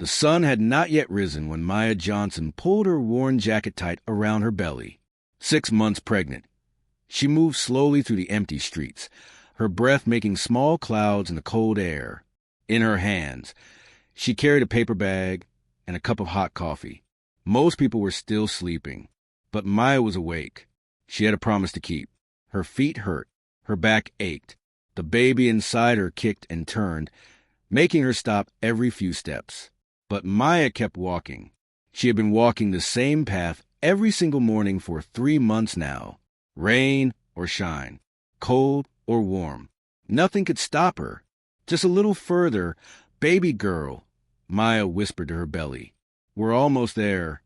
The sun had not yet risen when Maya Johnson pulled her worn jacket tight around her belly. 6 months pregnant. She moved slowly through the empty streets, her breath making small clouds in the cold air. In her hands, she carried a paper bag and a cup of hot coffee. Most people were still sleeping, but Maya was awake. She had a promise to keep. Her feet hurt, her back ached. The baby inside her kicked and turned, making her stop every few steps. But Maya kept walking. She had been walking the same path every single morning for 3 months now. Rain or shine, cold or warm. Nothing could stop her. Just a little further, baby girl, Maya whispered to her belly. We're almost there.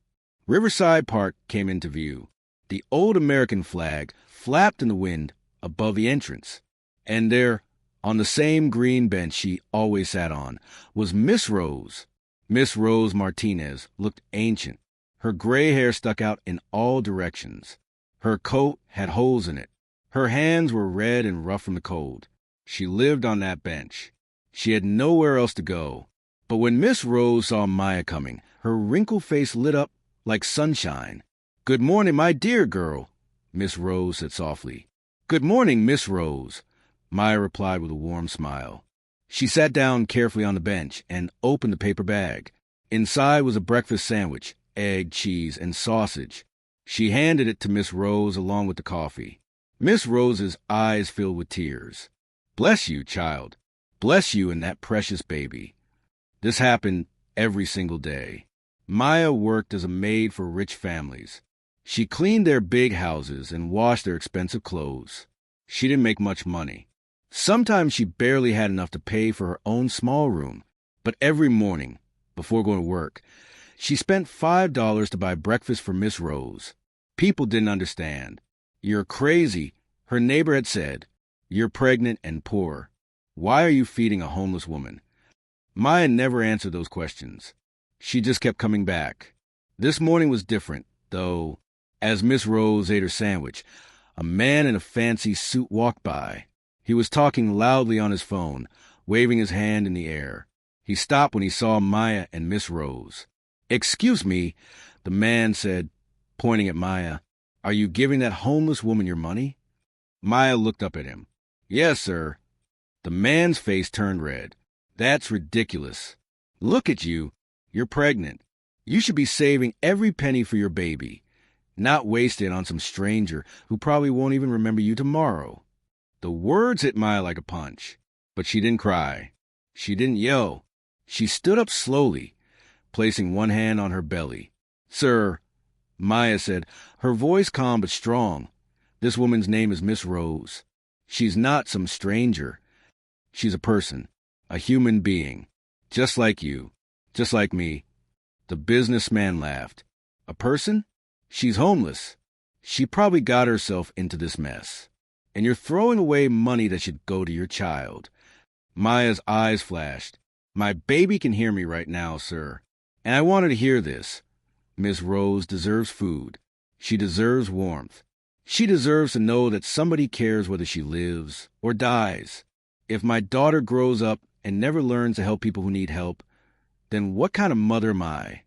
Riverside Park came into view. The old American flag flapped in the wind above the entrance. And there, on the same green bench she always sat on, was Miss Rose. Miss Rose Martinez looked ancient. Her gray hair stuck out in all directions. Her coat had holes in it. Her hands were red and rough from the cold. She lived on that bench. She had nowhere else to go. But when Miss Rose saw Maya coming, her wrinkled face lit up like sunshine. "Good morning, my dear girl," Miss Rose said softly. "Good morning, Miss Rose," Maya replied with a warm smile. She sat down carefully on the bench and opened the paper bag. Inside was a breakfast sandwich, egg, cheese, and sausage. She handed it to Miss Rose along with the coffee. Miss Rose's eyes filled with tears. "Bless you, child. Bless you and that precious baby." This happened every single day. Maya worked as a maid for rich families. She cleaned their big houses and washed their expensive clothes. She didn't make much money. Sometimes she barely had enough to pay for her own small room. But every morning, before going to work, she spent $5 to buy breakfast for Miss Rose. People didn't understand. "You're crazy," her neighbor had said. "You're pregnant and poor. Why are you feeding a homeless woman?" Maya never answered those questions. She just kept coming back. This morning was different, though. As Miss Rose ate her sandwich, a man in a fancy suit walked by. He was talking loudly on his phone, waving his hand in the air. He stopped when he saw Maya and Miss Rose. "Excuse me," the man said, pointing at Maya. "Are you giving that homeless woman your money?" Maya looked up at him. "Yes, sir." The man's face turned red. "That's ridiculous. Look at you. You're pregnant. You should be saving every penny for your baby, not waste it on some stranger who probably won't even remember you tomorrow." The words hit Maya like a punch, but she didn't cry. She didn't yell. She stood up slowly, placing one hand on her belly. "Sir," Maya said, her voice calm but strong, "this woman's name is Miss Rose. She's not some stranger. She's a person, a human being, just like you, just like me." The businessman laughed. "A person? She's homeless. She probably got herself into this mess. And you're throwing away money that should go to your child." Maya's eyes flashed. "My baby can hear me right now, sir. And I want her to hear this. Miss Rose deserves food. She deserves warmth. She deserves to know that somebody cares whether she lives or dies. If my daughter grows up and never learns to help people who need help, then what kind of mother am I?"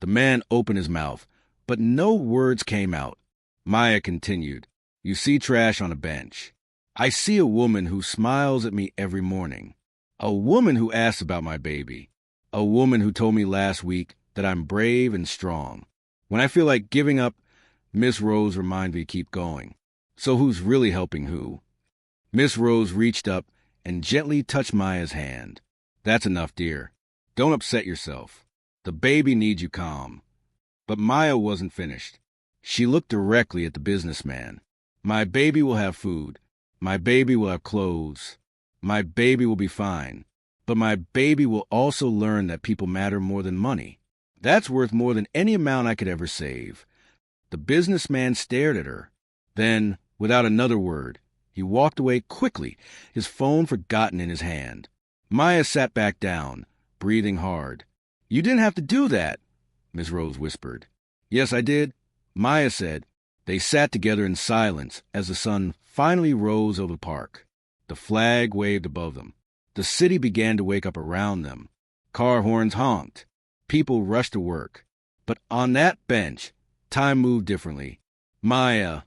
The man opened his mouth, but no words came out. Maya continued. "You see trash on a bench. I see a woman who smiles at me every morning. A woman who asks about my baby. A woman who told me last week that I'm brave and strong. When I feel like giving up, Miss Rose reminds me to keep going. So who's really helping who?" Miss Rose reached up and gently touched Maya's hand. "That's enough, dear. Don't upset yourself. The baby needs you calm." But Maya wasn't finished. She looked directly at the businessman. "My baby will have food. My baby will have clothes. My baby will be fine. But my baby will also learn that people matter more than money. That's worth more than any amount I could ever save." The businessman stared at her. Then, without another word, he walked away quickly, his phone forgotten in his hand. Maya sat back down, breathing hard. "You didn't have to do that," Miss Rose whispered. "Yes, I did," Maya said. They sat together in silence as the sun finally rose over the park. The flag waved above them. The city began to wake up around them. Car horns honked. People rushed to work. But on that bench, time moved differently. Maya,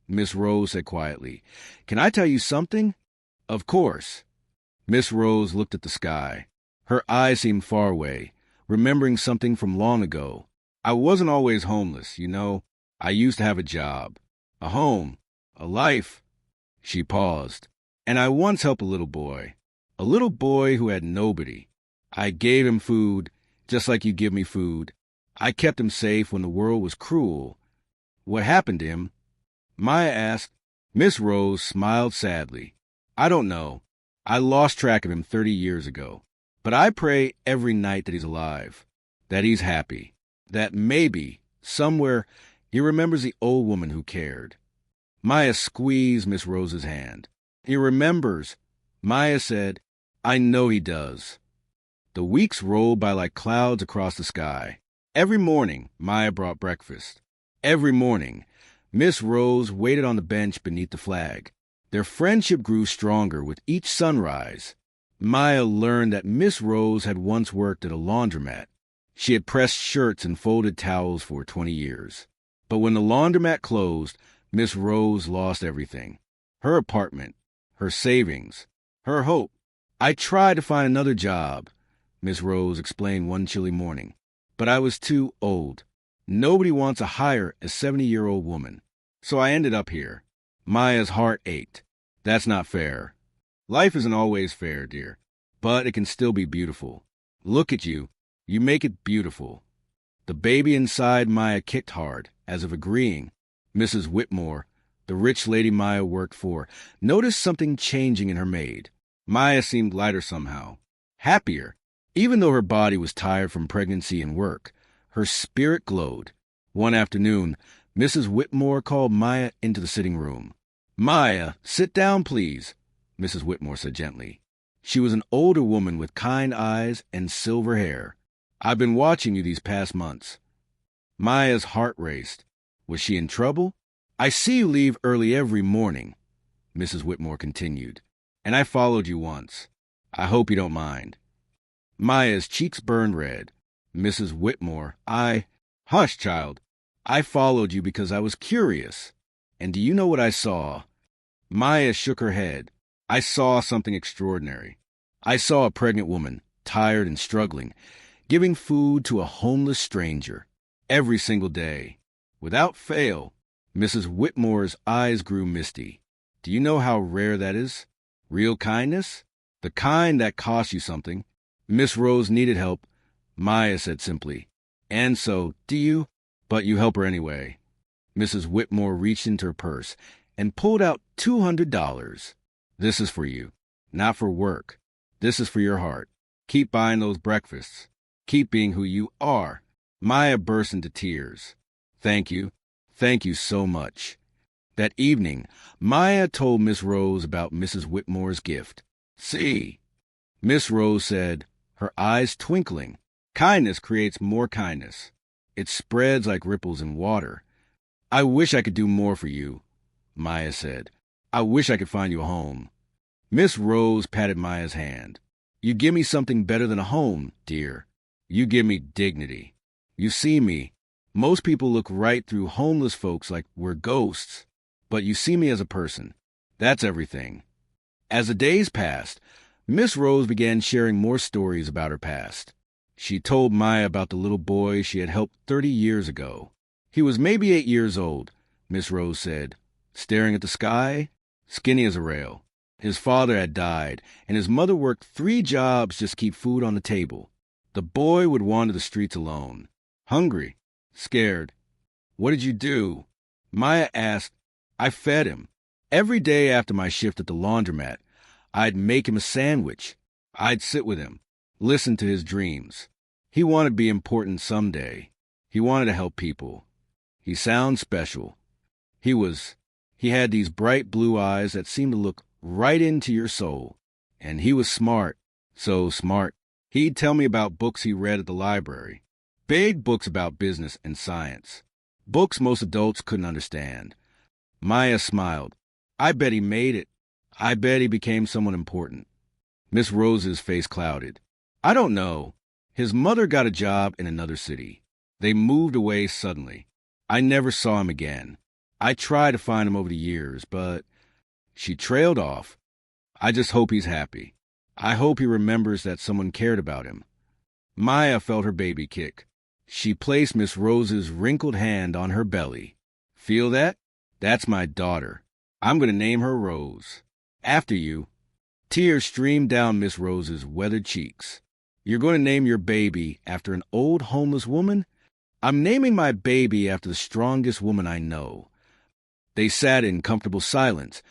Miss Rose said quietly, can I tell you something? Of course. Miss Rose looked at the sky. Her eyes seemed far away, remembering something from long ago. I wasn't always homeless, you know. I used to have a job, a home, a life. She paused. And I once helped a little boy who had nobody. I gave him food, just like you give me food. I kept him safe when the world was cruel. What happened to him? Maya asked. Miss Rose smiled sadly. I don't know. I lost track of him 30 years ago. But I pray every night that he's alive, that he's happy, that maybe, somewhere, he remembers the old woman who cared. Maya squeezed Miss Rose's hand. He remembers. Maya said, I know he does. The weeks rolled by like clouds across the sky. Every morning, Maya brought breakfast. Every morning, Miss Rose waited on the bench beneath the flag. Their friendship grew stronger with each sunrise. Maya learned that Miss Rose had once worked at a laundromat. She had pressed shirts and folded towels for 20 years. But when the laundromat closed, Miss Rose lost everything. Her apartment, her savings, her hope. I tried to find another job, Miss Rose explained one chilly morning. But I was too old. Nobody wants to hire a 70-year-old woman. So I ended up here. Maya's heart ached. That's not fair. Life isn't always fair, dear. But it can still be beautiful. Look at you. You make it beautiful. The baby inside Maya kicked hard, as if agreeing. Mrs. Whitmore, the rich lady Maya worked for, noticed something changing in her maid. Maya seemed lighter somehow. Happier. Even though her body was tired from pregnancy and work, her spirit glowed. One afternoon, Mrs. Whitmore called Maya into the sitting room. Maya, sit down, please, Mrs. Whitmore said gently. She was an older woman with kind eyes and silver hair. I've been watching you these past months. Maya's heart raced. Was she in trouble? I see you leave early every morning, Mrs. Whitmore continued, and I followed you once. I hope you don't mind. Maya's cheeks burned red. Mrs. Whitmore, Hush, child. I followed you because I was curious. And do you know what I saw? Maya shook her head. I saw something extraordinary. I saw a pregnant woman, tired and struggling, giving food to a homeless stranger every single day. Without fail. Mrs. Whitmore's eyes grew misty. Do you know how rare that is? Real kindness? The kind that costs you something. Miss Rose needed help, Maya said simply. And so, do you? But you help her anyway. Mrs. Whitmore reached into her purse and pulled out $200. This is for you. Not for work. This is for your heart. Keep buying those breakfasts. Keep being who you are. Maya burst into tears. Thank you. Thank you so much. That evening, Maya told Miss Rose about Mrs. Whitmore's gift. See, Miss Rose said, her eyes twinkling, kindness creates more kindness. It spreads like ripples in water. I wish I could do more for you, Maya said. I wish I could find you a home. Miss Rose patted Maya's hand. You give me something better than a home, dear. You give me dignity. You see me. Most people look right through homeless folks like we're ghosts. But you see me as a person. That's everything. As the days passed, Miss Rose began sharing more stories about her past. She told Maya about the little boy she had helped 30 years ago. He was maybe 8 years old, Miss Rose said, staring at the sky, skinny as a rail. His father had died, and his mother worked 3 jobs just to keep food on the table. The boy would wander the streets alone, hungry, scared. What did you do? Maya asked. I fed him. Every day after my shift at the laundromat, I'd make him a sandwich. I'd sit with him, listen to his dreams. He wanted to be important someday. He wanted to help people. He sounds special. He had these bright blue eyes that seemed to look right into your soul. And he was smart, so smart. He'd tell me about books he read at the library. Big books about business and science. Books most adults couldn't understand. Maya smiled. I bet he made it. I bet he became someone important. Miss Rose's face clouded. I don't know. His mother got a job in another city. They moved away suddenly. I never saw him again. I tried to find him over the years, but she trailed off. I just hope he's happy. I hope he remembers that someone cared about him. Maya felt her baby kick. She placed Miss Rose's wrinkled hand on her belly. Feel that? That's my daughter. I'm going to name her Rose. After you. Tears streamed down Miss Rose's weathered cheeks. You're going to name your baby after an old homeless woman? I'm naming my baby after the strongest woman I know. They sat in comfortable silence,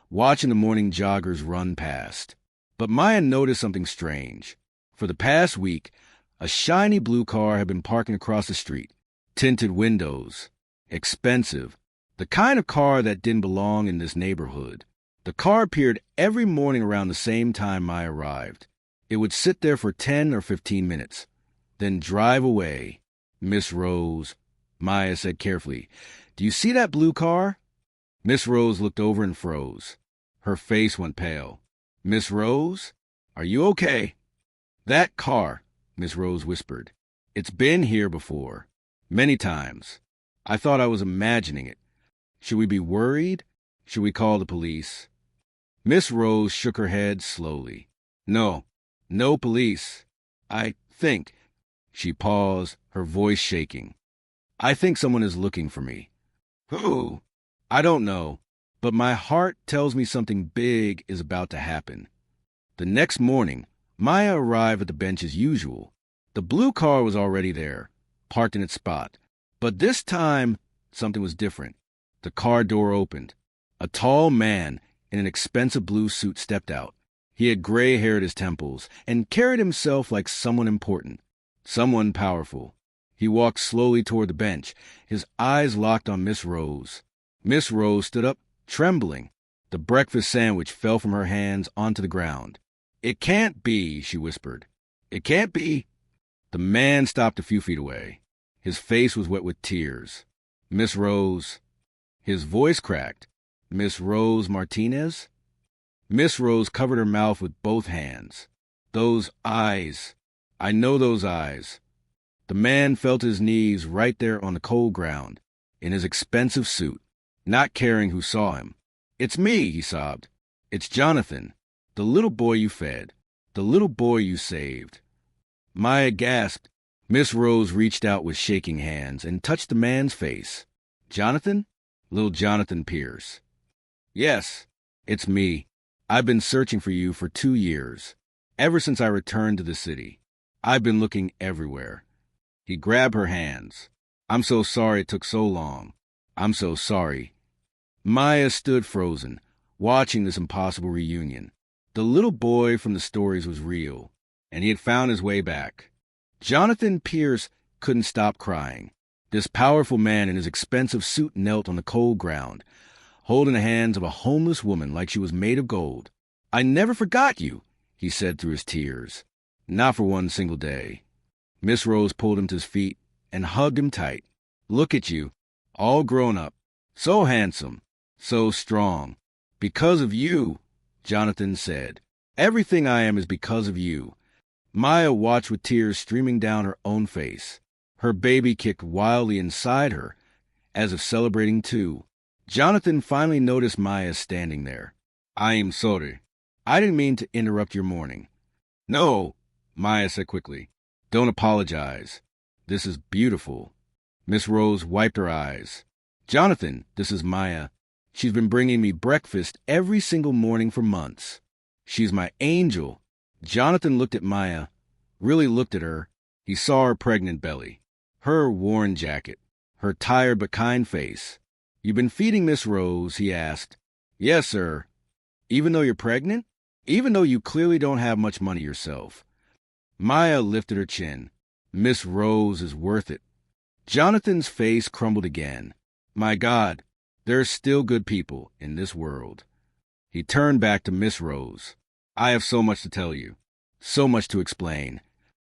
watching the morning joggers run past. But Maya noticed something strange. For the past week, a shiny blue car had been parking across the street. Tinted windows. Expensive. The kind of car that didn't belong in this neighborhood. The car appeared every morning around the same time Maya arrived. It would sit there for 10 or 15 minutes, then drive away. Miss Rose, Maya said carefully, do you see that blue car? Miss Rose looked over and froze. Her face went pale. Miss Rose, are you okay? That car, Miss Rose whispered. It's been here before. Many times. I thought I was imagining it. Should we be worried? Should we call the police? Miss Rose shook her head slowly. No police. I think. She paused, her voice shaking. I think someone is looking for me. Who? I don't know, but my heart tells me something big is about to happen. The next morning, Maya arrived at the bench as usual. The blue car was already there, parked in its spot. But this time, something was different. The car door opened. A tall man in an expensive blue suit stepped out. He had gray hair at his temples and carried himself like someone important, someone powerful. He walked slowly toward the bench, his eyes locked on Miss Rose. Miss Rose stood up, trembling. The breakfast sandwich fell from her hands onto the ground. It can't be, she whispered. It can't be. The man stopped a few feet away. His face was wet with tears. Miss Rose. His voice cracked. Miss Rose Martinez? Miss Rose covered her mouth with both hands. Those eyes. I know those eyes. The man felt his knees right there on the cold ground, in his expensive suit, not caring who saw him. It's me, he sobbed. It's Jonathan, the little boy you fed, the little boy you saved. Maya gasped. Miss Rose reached out with shaking hands and touched the man's face. Jonathan? Little Jonathan Pierce. Yes, it's me. I've been searching for you for 2 years. Ever since I returned to the city. I've been looking everywhere. He grabbed her hands. I'm so sorry it took so long. I'm so sorry. Maya stood frozen, watching this impossible reunion. The little boy from the stories was real, and he had found his way back. Jonathan Pierce couldn't stop crying. This powerful man in his expensive suit knelt on the cold ground, holding the hands of a homeless woman like she was made of gold. I never forgot you, he said through his tears. Not for one single day. Miss Rose pulled him to his feet and hugged him tight. Look at you, all grown up, so handsome, so strong. Because of you, Jonathan said. Everything I am is because of you. Maya watched with tears streaming down her own face. Her baby kicked wildly inside her, as if celebrating too. Jonathan finally noticed Maya standing there. I am sorry. I didn't mean to interrupt your morning. No, Maya said quickly. Don't apologize. This is beautiful. Miss Rose wiped her eyes. Jonathan, this is Maya. She's been bringing me breakfast every single morning for months. She's my angel. Jonathan looked at Maya, really looked at her. He saw her pregnant belly, her worn jacket, her tired but kind face. You been feeding Miss Rose? He asked. Yes, sir. Even though you're pregnant? Even though you clearly don't have much money yourself. Maya lifted her chin. Miss Rose is worth it. Jonathan's face crumbled again. My God, there are still good people in this world. He turned back to Miss Rose. I have so much to tell you, so much to explain.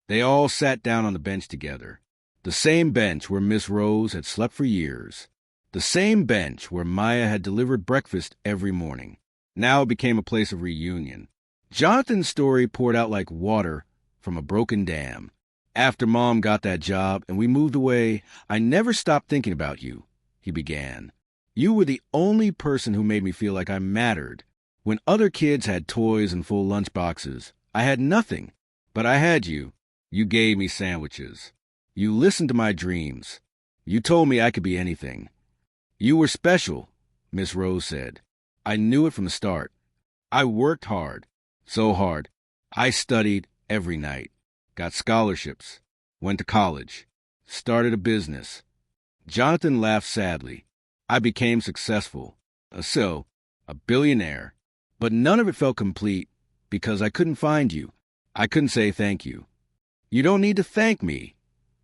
They all sat down on the bench together. The same bench where Miss Rose had slept for years. The same bench where Maya had delivered breakfast every morning. Now it became a place of reunion. Jonathan's story poured out like water from a broken dam. After Mom got that job and we moved away, I never stopped thinking about you, he began. You were the only person who made me feel like I mattered. When other kids had toys and full lunchboxes, I had nothing. But I had you. You gave me sandwiches. You listened to my dreams. You told me I could be anything. You were special, Miss Rose said. I knew it from the start. I worked hard, so hard. I studied every night, got scholarships, went to college, started a business. Jonathan laughed sadly. I became successful, a billionaire. But none of it felt complete because I couldn't find you. I couldn't say thank you. You don't need to thank me,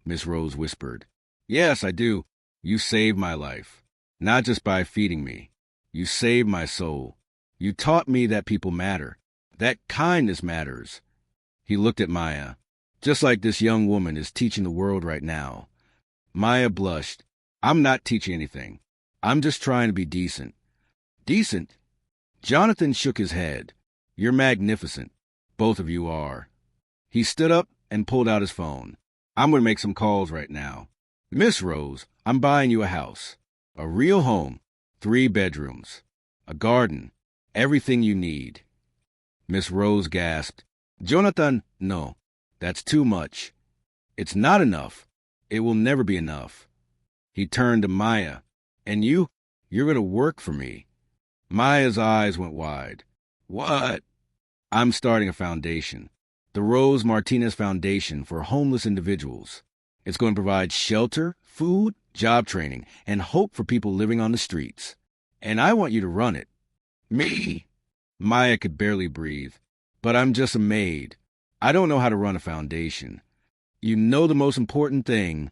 Miss Rose whispered. Yes, I do. You saved my life, not just by feeding me. You saved my soul. You taught me that people matter, that kindness matters. He looked at Maya, just like this young woman is teaching the world right now. Maya blushed. I'm not teaching anything. I'm just trying to be decent. Decent? Jonathan shook his head. You're magnificent. Both of you are. He stood up and pulled out his phone. I'm going to make some calls right now. Miss Rose, I'm buying you a house. A real home. 3 bedrooms. A garden. Everything you need. Miss Rose gasped. Jonathan, no. That's too much. It's not enough. It will never be enough. He turned to Maya. And you're going to work for me. Maya's eyes went wide. What? I'm starting a foundation. The Rose Martinez Foundation for Homeless Individuals. It's going to provide shelter, food, job training, and hope for people living on the streets. And I want you to run it. Me? Maya could barely breathe. But I'm just a maid. I don't know how to run a foundation. You know the most important thing,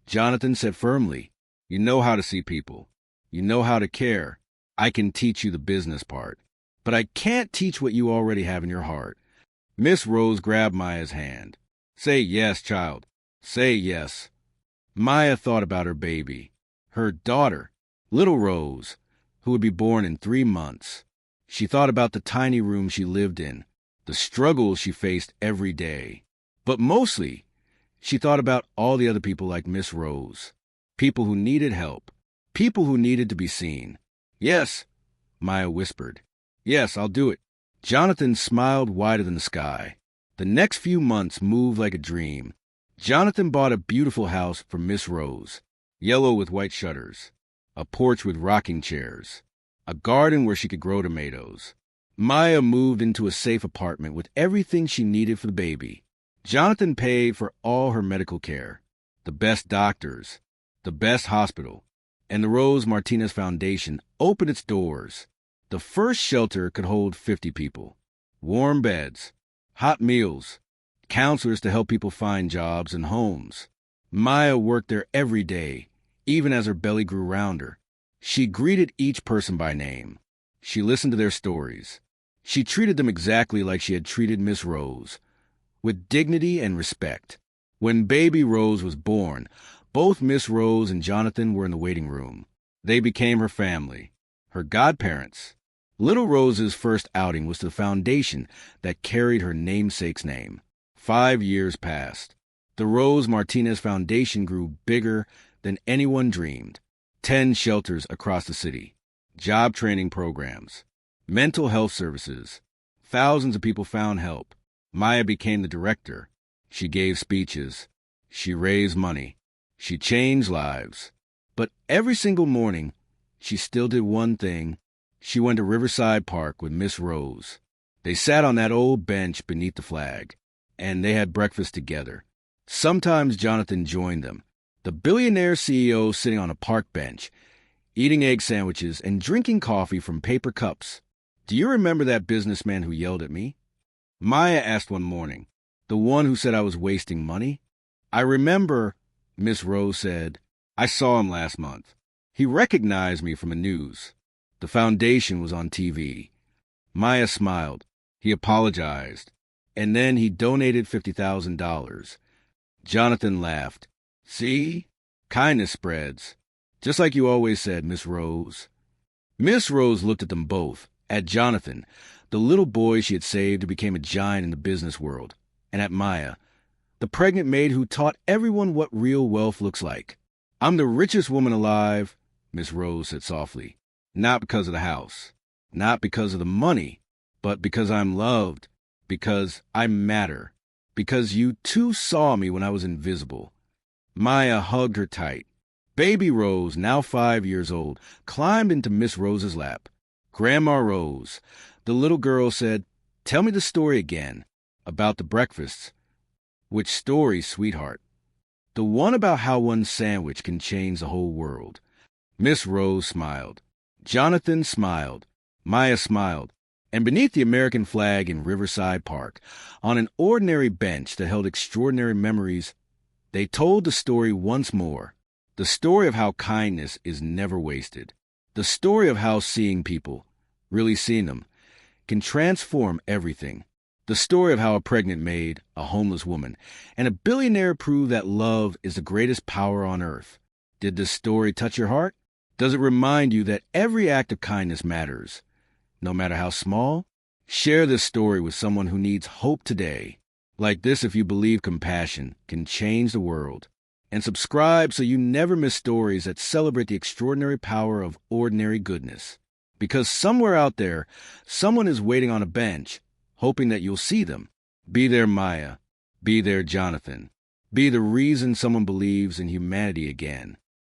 Jonathan said firmly. You know how to see people. You know how to care. I can teach you the business part. But I can't teach what you already have in your heart. Miss Rose grabbed Maya's hand. Say yes, child. Say yes. Maya thought about her baby, her daughter, little Rose, who would be born in 3 months. She thought about the tiny room she lived in, the struggles she faced every day. But mostly, she thought about all the other people like Miss Rose, people who needed help, people who needed to be seen. Yes, Maya whispered. Yes, I'll do it. Jonathan smiled wider than the sky. The next few months moved like a dream. Jonathan bought a beautiful house for Miss Rose, yellow with white shutters, a porch with rocking chairs, a garden where she could grow tomatoes. Maya moved into a safe apartment with everything she needed for the baby. Jonathan paid for all her medical care, the best doctors, the best hospital, and the Rose Martinez Foundation opened its doors. The first shelter could hold 50 people. Warm beds, hot meals, counselors to help people find jobs and homes. Maya worked there every day, even as her belly grew rounder. She greeted each person by name. She listened to their stories. She treated them exactly like she had treated Miss Rose, with dignity and respect. When baby Rose was born, both Miss Rose and Jonathan were in the waiting room. They became her family, her godparents. Little Rose's first outing was to the foundation that carried her namesake's name. 5 years passed. The Rose Martinez Foundation grew bigger than anyone dreamed. 10 shelters across the city, job training programs, mental health services. Thousands of people found help. Maya became the director. She gave speeches. She raised money. She changed lives. But every single morning, she still did one thing. She went to Riverside Park with Miss Rose. They sat on that old bench beneath the flag, and they had breakfast together. Sometimes Jonathan joined them, the billionaire CEO sitting on a park bench, eating egg sandwiches and drinking coffee from paper cups. Do you remember that businessman who yelled at me? Maya asked one morning, the one who said I was wasting money. I remember, Miss Rose said. I saw him last month. He recognized me from the news. The foundation was on TV. Maya smiled. He apologized. And then he donated $50,000. Jonathan laughed. See? Kindness spreads. Just like you always said, Miss Rose. Miss Rose looked at them both, at Jonathan, the little boy she had saved who became a giant in the business world, and at Maya, the pregnant maid who taught everyone what real wealth looks like. I'm the richest woman alive, Miss Rose said softly. Not because of the house, not because of the money, but because I'm loved, because I matter, because you too saw me when I was invisible. Maya hugged her tight. Baby Rose, now 5 years old, climbed into Miss Rose's lap. Grandma Rose, the little girl said, "Tell me the story again, about the breakfasts." "Which story, sweetheart?" "The one about how one sandwich can change the whole world." Miss Rose smiled. Jonathan smiled. Maya smiled. And beneath the American flag in Riverside Park, on an ordinary bench that held extraordinary memories, they told the story once more. The story of how kindness is never wasted. The story of how seeing people, really seeing them, can transform everything. The story of how a pregnant maid, a homeless woman, and a billionaire prove that love is the greatest power on earth. Did this story touch your heart? Does it remind you that every act of kindness matters, no matter how small? Share this story with someone who needs hope today. Like this if you believe compassion can change the world. And subscribe so you never miss stories that celebrate the extraordinary power of ordinary goodness. Because somewhere out there, someone is waiting on a bench, hoping that you'll see them. Be there, Maya. Be there, Jonathan. Be the reason someone believes in humanity again.